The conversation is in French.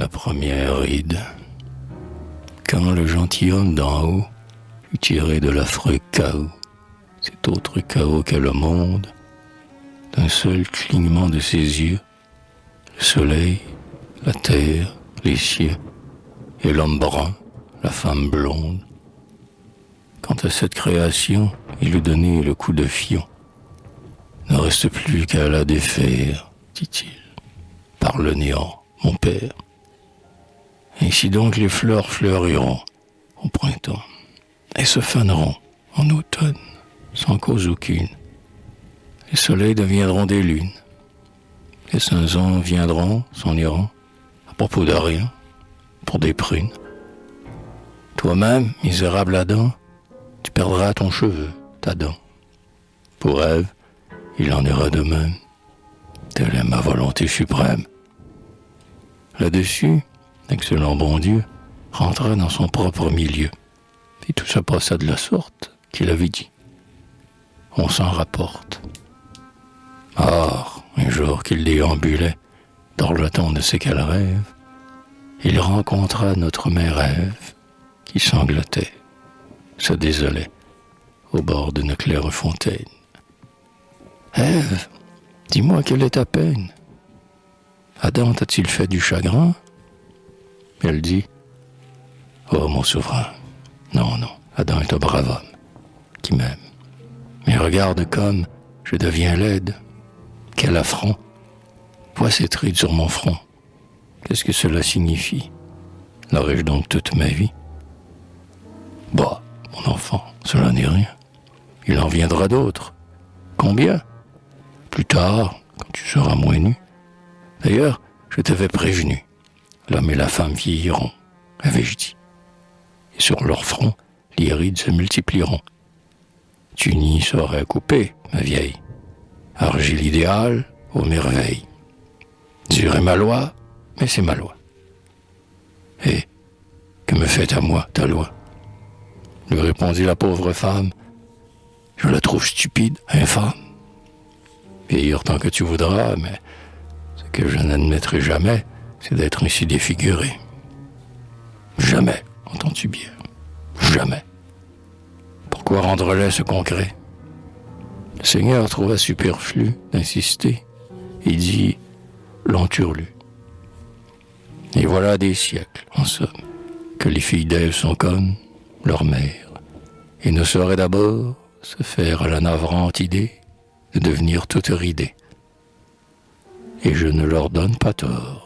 la première ride, quand le gentilhomme d'en haut eut tiré de l'affreux chaos, cet autre chaos qu'est le monde, d'un seul clignement de ses yeux, le soleil, la terre, les cieux, et l'homme brun, la femme blonde. Quant à cette création, il eut donné le coup de fion. Ne reste plus qu'à la défaire, dit-il, par le néant, mon père. Ainsi donc les fleurs fleuriront au printemps et se faneront en automne, sans cause aucune. Les soleils deviendront des lunes. Les saisons viendront, s'en iront, à propos de rien, pour des prunes. Toi-même, misérable Adam, tu perdras ton cheveu, ta dent. Pour Ève, il en ira de même. Telle est ma volonté suprême. Là-dessus, l'excellent bon Dieu rentra dans son propre milieu. Et tout se passa de la sorte qu'il avait dit. On s'en rapporte. Or, un jour qu'il déambulait, dorlotant ne sait quel rêve, il rencontra notre mère Ève, qui sanglotait, se désolait, au bord d'une claire fontaine. Ève, dis-moi quelle est ta peine? Adam t'a-t-il fait du chagrin? Elle dit, oh mon souverain, non, non, Adam est un brave homme, qui m'aime. Mais regarde comme je deviens laide. Quel affront! Vois cette ride sur mon front. Qu'est-ce que cela signifie? L'aurai-je donc toute ma vie? Bah, mon enfant, cela n'est rien. Il en viendra d'autres. Combien? Plus tard, quand tu seras moins nu. D'ailleurs, je t'avais prévenu. L'homme et la femme vieilliront, avais-je dit. Et sur leur front, les rides se multiplieront. Tu n'y saurais couper, ma vieille. Argile idéale aux merveilles. Dure est ma loi, mais c'est ma loi. Et que me fait à moi ta loi? Lui répondit la pauvre femme. Je la trouve stupide, infâme. Vieillir tant que tu voudras, mais ce que je n'admettrai jamais, c'est d'être ainsi défiguré. Jamais, entends-tu bien? Jamais. Pourquoi rendre laid ce concret? Le Seigneur trouva superflu d'insister et dit l'enturlu. Et voilà des siècles, en somme, que les filles d'Ève sont comme leur mère et ne sauraient d'abord se faire à la navrante idée de devenir toutes ridées. Et je ne leur donne pas tort.